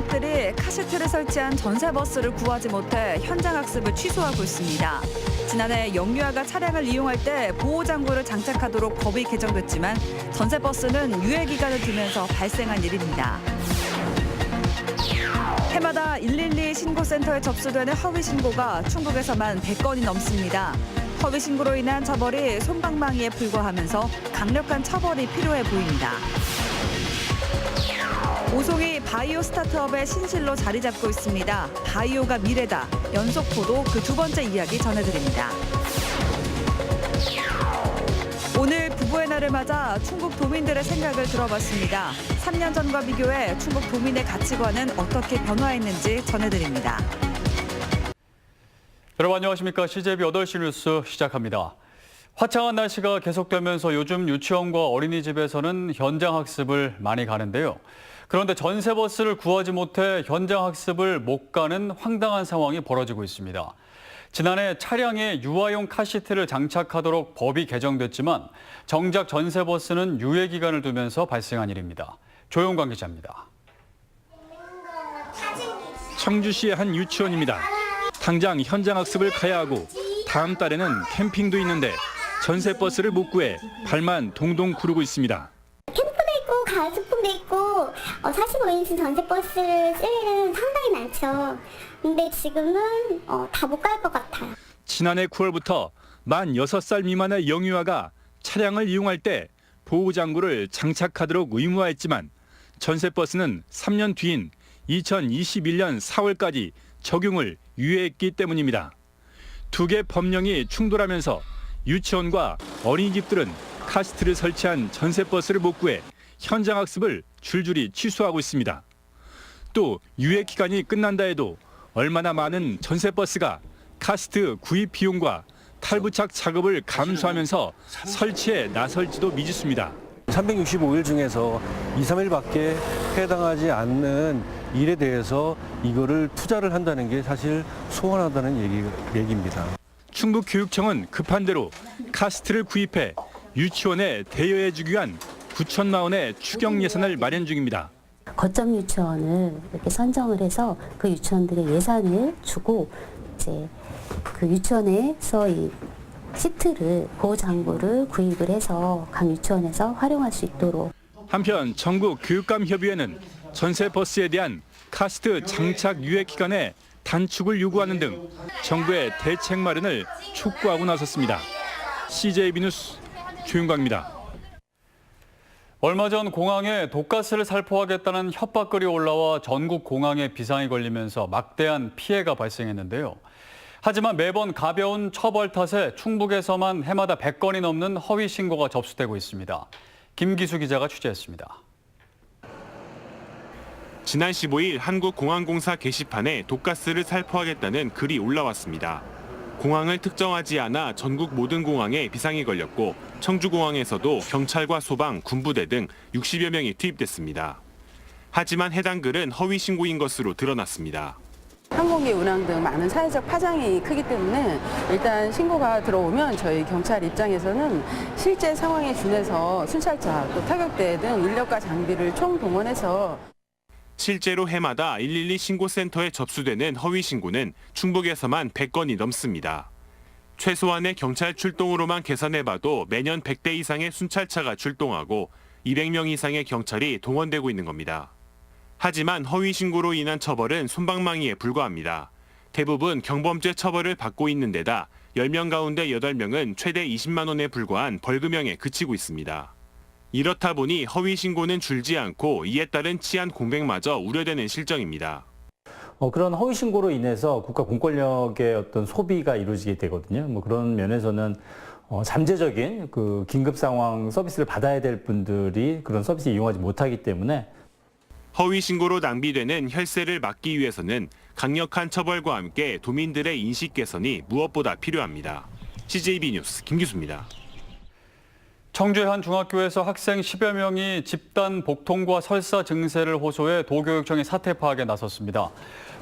어린이집들이 카시트를 설치한 전세버스를 구하지 못해 현장 학습을 취소하고 있습니다. 지난해 영유아가 차량을 이용할 때 보호장구를 장착하도록 법이 개정됐지만 전세버스는 유예기간을 두면서 발생한 일입니다. 해마다 112 신고센터에 접수되는 허위 신고가 충북에서만 100건이 넘습니다. 허위 신고로 인한 처벌이 솜방망이에 불과하면서 강력한 처벌이 필요해 보입니다. 오송이 바이오 스타트업의 신실로 자리 잡고 있습니다. 바이오가 미래다. 연속포도 그 두 번째 이야기 전해드립니다. 오늘 부부의 날을 맞아 충북 도민들의 생각을 들어봤습니다. 3년 전과 비교해 충북 도민의 가치관은 어떻게 변화했는지 전해드립니다. 여러분 안녕하십니까. CJB 8시 뉴스 시작합니다. 화창한 날씨가 계속되면서 요즘 유치원과 어린이집에서는 현장 학습을 많이 가는데요. 그런데 전세버스를 구하지 못해 현장 학습을 못 가는 황당한 상황이 벌어지고 있습니다. 지난해 차량에 유아용 카시트를 장착하도록 법이 개정됐지만 정작 전세버스는 유예기간을 두면서 발생한 일입니다. 조용관 기자입니다. 청주시의 한 유치원입니다. 당장 현장 학습을 가야 하고 다음 달에는 캠핑도 있는데 전세버스를 못 구해 발만 동동 구르고 있습니다. 캠프도 있고 가을소풍도 있고 45인승 전세버스를 쓸 일은 상당히 많죠. 근데 지금은 다 못 갈 것 같아요. 지난해 9월부터 만 6살 미만의 영유아가 차량을 이용할 때 보호장구를 장착하도록 의무화했지만 전세버스는 3년 뒤인 2021년 4월까지 적용을 유예했기 때문입니다. 두 개 법령이 충돌하면서 유치원과 어린이집들은 카시트를 설치한 전세버스를 못 구해 현장 학습을 줄줄이 취소하고 있습니다. 또 유예 기간이 끝난다 해도 얼마나 많은 전세버스가 카시트 구입 비용과 탈부착 작업을 감수하면서 설치에 나설지도 미지수입니다. 365일 중에서 2, 3일밖에 해당하지 않는 일에 대해서 이거를 투자를 한다는 게 사실 소원하다는 얘기입니다. 충북교육청은 급한 대로 카시트를 구입해 유치원에 대여해주기 위한 9천만 원의 추경 예산을 마련 중입니다. 거점 유치원을 이렇게 선정을 해서 그 유치원들의 예산을 주고 이제 그 유치원에서 이 시트를 보호장구를 구입을 해서 각 유치원에서 활용할 수 있도록. 한편 전국교육감협의회는 전세버스에 대한 카시트 장착 유예 기간에 단축을 요구하는 등 정부의 대책 마련을 촉구하고 나섰습니다. CJB 뉴스 조윤광입니다. 얼마 전 공항에 독가스를 살포하겠다는 협박글이 올라와 전국 공항에 비상이 걸리면서 막대한 피해가 발생했는데요. 하지만 매번 가벼운 처벌 탓에 충북에서만 해마다 100건이 넘는 허위 신고가 접수되고 있습니다. 김기수 기자가 취재했습니다. 지난 15일 한국공항공사 게시판에 독가스를 살포하겠다는 글이 올라왔습니다. 공항을 특정하지 않아 전국 모든 공항에 비상이 걸렸고 청주공항에서도 경찰과 소방, 군부대 등 60여 명이 투입됐습니다. 하지만 해당 글은 허위 신고인 것으로 드러났습니다. 항공기 운항 등 많은 사회적 파장이 크기 때문에 일단 신고가 들어오면 저희 경찰 입장에서는 실제 상황에 준해서 순찰차, 또 타격대 등 인력과 장비를 총동원해서 실제로 해마다 112 신고센터에 접수되는 허위 신고는 충북에서만 100건이 넘습니다. 최소한의 경찰 출동으로만 계산해봐도 매년 100대 이상의 순찰차가 출동하고 200명 이상의 경찰이 동원되고 있는 겁니다. 하지만 허위 신고로 인한 처벌은 솜방망이에 불과합니다. 대부분 경범죄 처벌을 받고 있는 데다 10명 가운데 8명은 최대 20만 원에 불과한 벌금형에 그치고 있습니다. 이렇다 보니 허위 신고는 줄지 않고 이에 따른 치안 공백마저 우려되는 실정입니다. 그런 허위 신고로 인해서 국가 공권력의 어떤 소비가 이루어지게 되거든요. 그런 면에서는 잠재적인 그 긴급 상황 서비스를 받아야 될 분들이 그런 서비스 이용하지 못하기 때문에 허위 신고로 낭비되는 혈세를 막기 위해서는 강력한 처벌과 함께 도민들의 인식 개선이 무엇보다 필요합니다. CJB 뉴스 김기수입니다. 청주의 한 중학교에서 학생 10여 명이 집단 복통과 설사 증세를 호소해 도교육청이 사태 파악에 나섰습니다.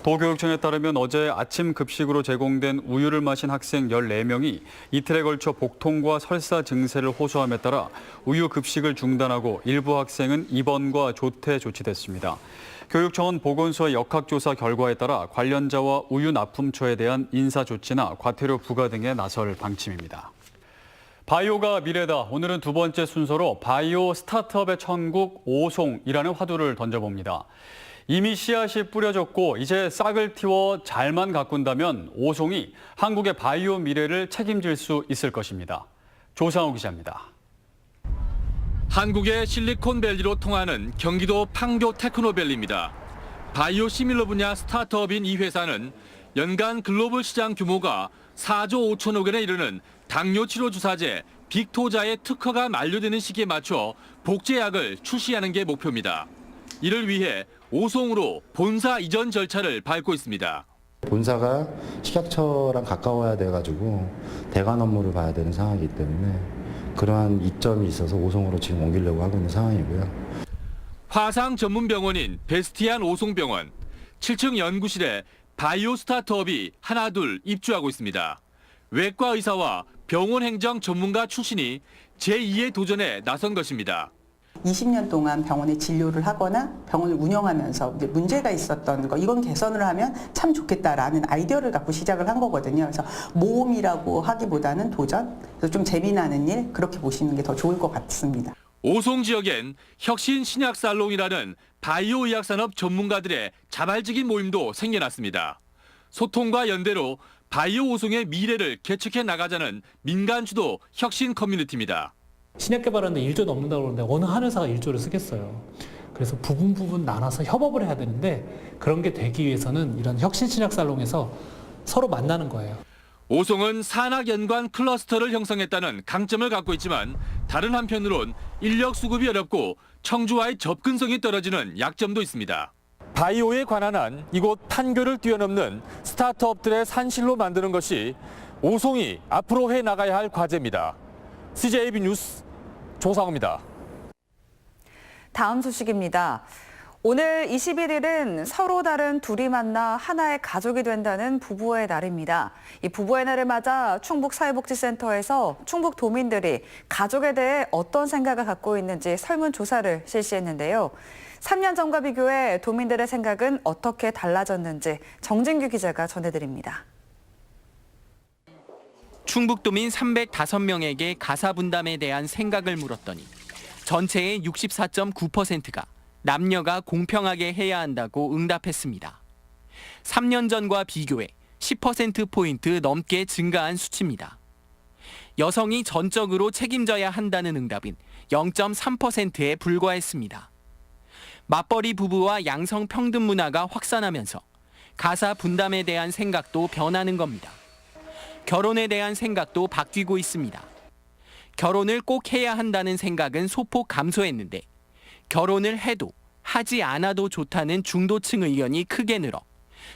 도교육청에 따르면 어제 아침 급식으로 제공된 우유를 마신 학생 14명이 이틀에 걸쳐 복통과 설사 증세를 호소함에 따라 우유 급식을 중단하고 일부 학생은 입원과 조퇴 조치됐습니다. 교육청은 보건소의 역학조사 결과에 따라 관련자와 우유납품처에 대한 인사조치나 과태료 부과 등에 나설 방침입니다. 바이오가 미래다. 오늘은 두 번째 순서로 바이오 스타트업의 천국 오송이라는 화두를 던져봅니다. 이미 씨앗이 뿌려졌고 이제 싹을 틔워 잘만 가꾼다면 오송이 한국의 바이오 미래를 책임질 수 있을 것입니다. 조상우 기자입니다. 한국의 실리콘밸리로 통하는 경기도 판교 테크노밸리입니다. 바이오 시밀러 분야 스타트업인 이 회사는 연간 글로벌 시장 규모가 4조 5천억 원에 이르는 당뇨 치료 주사제 빅토자의 특허가 만료되는 시기에 맞춰 복제약을 출시하는 게 목표입니다. 이를 위해 오송으로 본사 이전 절차를 밟고 있습니다. 본사가 식약처랑 가까워야 돼가지고 대관 업무를 봐야 되는 상황이기 때문에 그러한 이점이 있어서 오송으로 지금 옮기려고 하고 있는 상황이고요. 화상 전문 병원인 베스티안 오송병원 7층 연구실에 바이오 스타트업이 하나둘 입주하고 있습니다. 외과 의사와 병원 행정 전문가 출신이 제2의 도전에 나선 것입니다. 20년 동안 병원에 진료를 하거나 병원을 운영하면서 이제 문제가 있었던 거, 이건 개선을 하면 참 좋겠다라는 아이디어를 갖고 시작을 한 거거든요. 그래서 모험이라고 하기보다는 도전, 그래서 좀 재미나는 일, 그렇게 보시는 게 더 좋을 것 같습니다. 오송 지역엔 혁신 신약 살롱이라는 바이오 의학 산업 전문가들의 자발적인 모임도 생겨났습니다. 소통과 연대로 바이오 오송의 미래를 개척해 나가자는 민간 주도 혁신 커뮤니티입니다. 신약 개발하는데 1조 넘는다고 그러는데 어느 한 회사가 1조를 쓰겠어요. 그래서 부분 나눠서 협업을 해야 되는데 그런 게 되기 위해서는 이런 혁신 신약 살롱에서 서로 만나는 거예요. 오송은 산학 연관 클러스터를 형성했다는 강점을 갖고 있지만 다른 한편으론 인력 수급이 어렵고 청주와의 접근성이 떨어지는 약점도 있습니다. 바이오에 관한 한 이곳 판교를 뛰어넘는 스타트업들의 산실로 만드는 것이 오송이 앞으로 해나가야 할 과제입니다. CJB 뉴스 조상우입니다. 다음 소식입니다. 오늘 21일은 서로 다른 둘이 만나 하나의 가족이 된다는 부부의 날입니다. 이 부부의 날을 맞아 충북사회복지센터에서 충북 도민들이 가족에 대해 어떤 생각을 갖고 있는지 설문조사를 실시했는데요. 3년 전과 비교해 도민들의 생각은 어떻게 달라졌는지 정진규 기자가 전해드립니다. 충북도민 305명에게 가사 분담에 대한 생각을 물었더니 전체의 64.9%가 남녀가 공평하게 해야 한다고 응답했습니다. 3년 전과 비교해 10%포인트 넘게 증가한 수치입니다. 여성이 전적으로 책임져야 한다는 응답은 0.3%에 불과했습니다. 맞벌이 부부와 양성평등 문화가 확산하면서 가사 분담에 대한 생각도 변하는 겁니다. 결혼에 대한 생각도 바뀌고 있습니다. 결혼을 꼭 해야 한다는 생각은 소폭 감소했는데 결혼을 해도 하지 않아도 좋다는 중도층 의견이 크게 늘어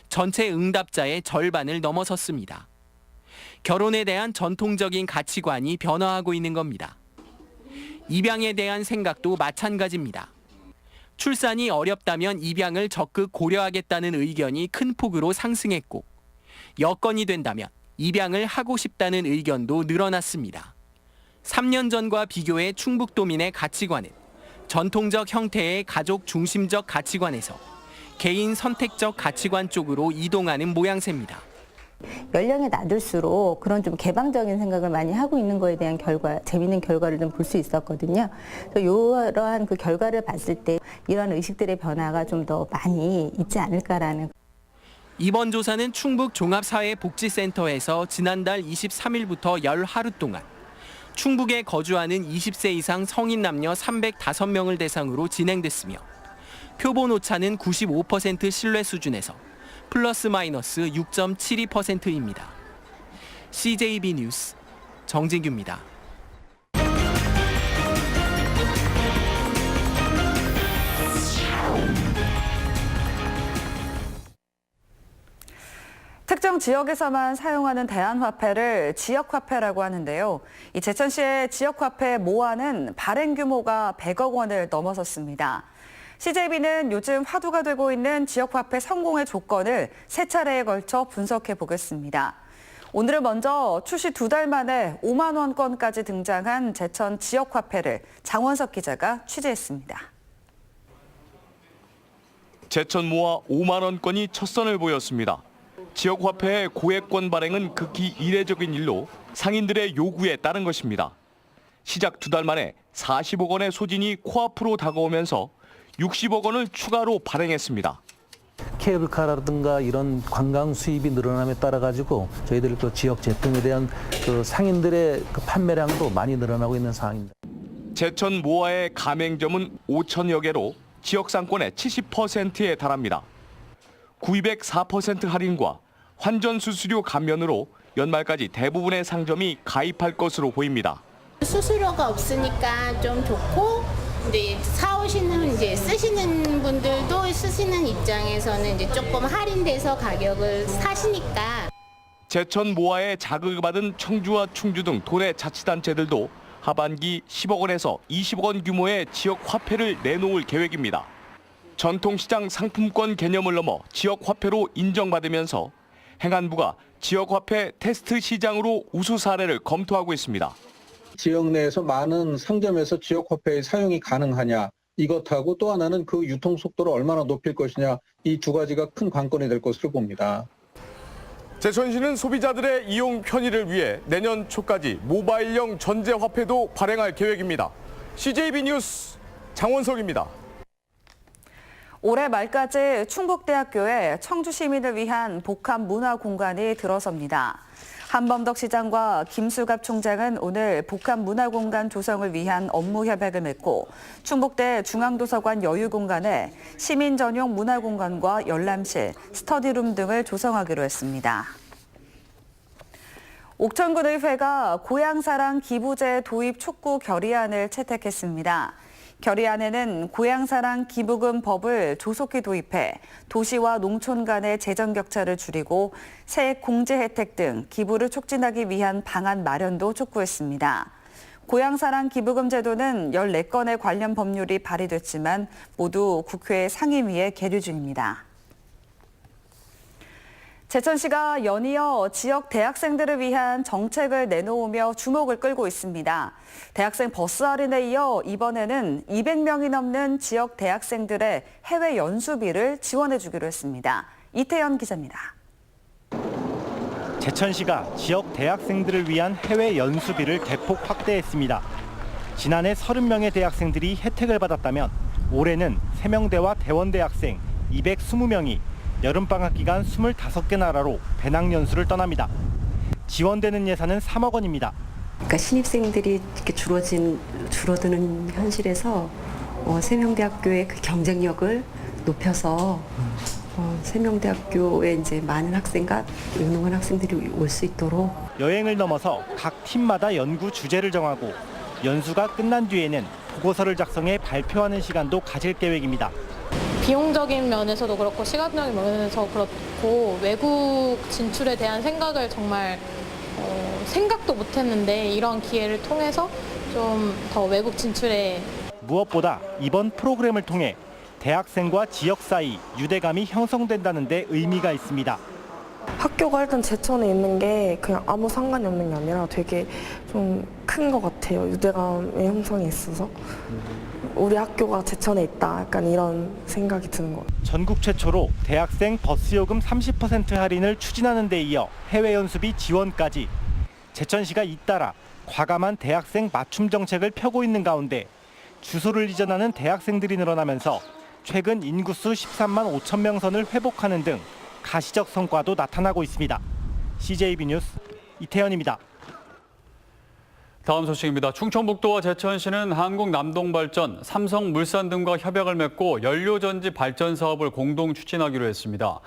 전체 응답자의 절반을 넘어섰습니다. 결혼에 대한 전통적인 가치관이 변화하고 있는 겁니다. 입양에 대한 생각도 마찬가지입니다. 출산이 어렵다면 입양을 적극 고려하겠다는 의견이 큰 폭으로 상승했고 여건이 된다면 입양을 하고 싶다는 의견도 늘어났습니다. 3년 전과 비교해 충북도민의 가치관은 전통적 형태의 가족 중심적 가치관에서 개인 선택적 가치관 쪽으로 이동하는 모양새입니다. 연령이 낮을수록 그런 좀 개방적인 생각을 많이 하고 있는 거에 대한 재미있는 결과를 좀 볼 수 있었거든요. 그래서 이러한 그 결과를 봤을 때 이러한 의식들의 변화가 좀 더 많이 있지 않을까라는. 이번 조사는 충북 종합사회복지센터에서 지난달 23일부터 열 하루 동안 충북에 거주하는 20세 이상 성인 남녀 305명을 대상으로 진행됐으며 표본 오차는 95% 신뢰 수준에서 플러스 마이너스 6.72%입니다. CJB 뉴스 정진규입니다. 특정 지역에서만 사용하는 대안화폐를 지역화폐라고 하는데요. 이 제천시의 지역화폐 모아는 발행 규모가 100억 원을 넘어섰습니다. CJB는 요즘 화두가 되고 있는 지역화폐 성공의 조건을 세 차례에 걸쳐 분석해 보겠습니다. 오늘은 먼저 출시 2달 만에 5만 원권까지 등장한 제천 지역화폐를 장원석 기자가 취재했습니다. 제천 모아 5만 원권이 첫 선을 보였습니다. 지역 화폐의 고액권 발행은 극히 이례적인 일로 상인들의 요구에 따른 것입니다. 시작 2달 만에 40억 원의 소진이 코앞으로 다가오면서 60억 원을 추가로 발행했습니다. 케이블카라든가 이런 관광 수입이 늘어남에 따라 가지고 저희들 그 지역 제품에 대한 그 상인들의 그 판매량도 많이 늘어나고 있는 상황입니다. 제천 모아의 가맹점은 5천여 개로 지역 상권의 70%에 달합니다. 구입액 4% 할인과 환전 수수료 감면으로 연말까지 대부분의 상점이 가입할 것으로 보입니다. 수수료가 없으니까 좀 좋고 이제 사오시는 이제 쓰시는 분들도 쓰시는 입장에서는 이제 조금 할인돼서 가격을 사시니까. 제천 모아에 자극을 받은 청주와 충주 등 도내 자치단체들도 하반기 10억 원에서 20억 원 규모의 지역 화폐를 내놓을 계획입니다. 전통시장 상품권 개념을 넘어 지역 화폐로 인정받으면서 행안부가 지역 화폐 테스트 시장으로 우수 사례를 검토하고 있습니다. 지역 내에서 많은 상점에서 지역 화폐의 사용이 가능하냐, 이것하고 또 하나는 그 유통 속도를 얼마나 높일 것이냐, 이 두 가지가 큰 관건이 될 것으로 봅니다. 제천시는 소비자들의 이용 편의를 위해 내년 초까지 모바일형 전재화폐도 발행할 계획입니다. CJB 뉴스 장원석입니다. 올해 말까지 충북대학교에 청주 시민을 위한 복합 문화 공간이 들어섭니다. 한범덕 시장과 김수갑 총장은 오늘 복합 문화 공간 조성을 위한 업무 협약을 맺고 충북대 중앙도서관 여유공간에 시민 전용 문화 공간과 열람실, 스터디룸 등을 조성하기로 했습니다. 옥천군의회가 고향사랑 기부제 도입 촉구 결의안을 채택했습니다. 결의안에는 고향사랑 기부금 법을 조속히 도입해 도시와 농촌 간의 재정 격차를 줄이고 세액 공제 혜택 등 기부를 촉진하기 위한 방안 마련도 촉구했습니다. 고향사랑 기부금 제도는 14건의 관련 법률이 발의됐지만 모두 국회 상임위에 계류 중입니다. 제천시가 연이어 지역 대학생들을 위한 정책을 내놓으며 주목을 끌고 있습니다. 대학생 버스 할인에 이어 이번에는 200명이 넘는 지역 대학생들의 해외 연수비를 지원해 주기로 했습니다. 이태연 기자입니다. 제천시가 지역 대학생들을 위한 해외 연수비를 대폭 확대했습니다. 지난해 30명의 대학생들이 혜택을 받았다면 올해는 세명대와 대원대 학생 220명이 여름방학 기간 25개 나라로 배낭연수를 떠납니다. 지원되는 예산은 3억 원입니다. 그러니까 신입생들이 이렇게 줄어드는 현실에서 세명대학교의 그 경쟁력을 높여서 세명대학교에 이제 많은 학생과 유능한 학생들이 올 수 있도록 여행을 넘어서 각 팀마다 연구 주제를 정하고 연수가 끝난 뒤에는 보고서를 작성해 발표하는 시간도 가질 계획입니다. 비용적인 면에서도 그렇고 시간적인 면에서 그렇고 외국 진출에 대한 생각을 정말 생각도 못했는데 이런 기회를 통해서 좀 더 외국 진출에 무엇보다 이번 프로그램을 통해 대학생과 지역 사이 유대감이 형성된다는 데 의미가 있습니다. 학교가 일단 제천에 있는 게 그냥 아무 상관이 없는 게 아니라 되게 좀 큰 것 같아요. 유대감의 형성이 있어서. 우리 학교가 제천에 있다. 약간 이런 생각이 드는 것 같아요. 전국 최초로 대학생 버스요금 30% 할인을 추진하는 데 이어 해외 연수비 지원까지 제천시가 잇따라 과감한 대학생 맞춤 정책을 펴고 있는 가운데 주소를 이전하는 대학생들이 늘어나면서 최근 인구수 13만 5천 명 선을 회복하는 등 가시적 성과도 나타나고 있습니다. CJB 뉴스 이태현입니다. 다음 소식입니다. 충청북도와 제천시는 한국남동발전, 삼성물산 등과 협약을 맺고 연료전지 발전 사업을 공동 추진하기로 했습니다.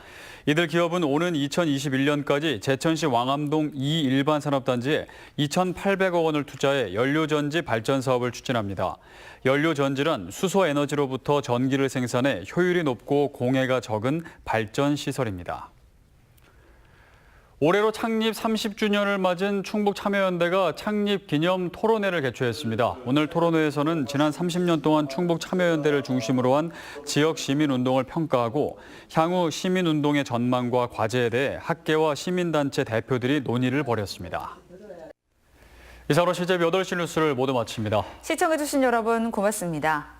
이들 기업은 오는 2021년까지 제천시 왕암동 2일반 산업단지에 2,800억 원을 투자해 연료전지 발전 사업을 추진합니다. 연료전지란 수소에너지로부터 전기를 생산해 효율이 높고 공해가 적은 발전 시설입니다. 올해로 창립 30주년을 맞은 충북참여연대가 창립 기념 토론회를 개최했습니다. 오늘 토론회에서는 지난 30년 동안 충북참여연대를 중심으로 한 지역 시민운동을 평가하고 향후 시민운동의 전망과 과제에 대해 학계와 시민단체 대표들이 논의를 벌였습니다. 이상으로 CJB 8시 뉴스를 모두 마칩니다. 시청해주신 여러분 고맙습니다.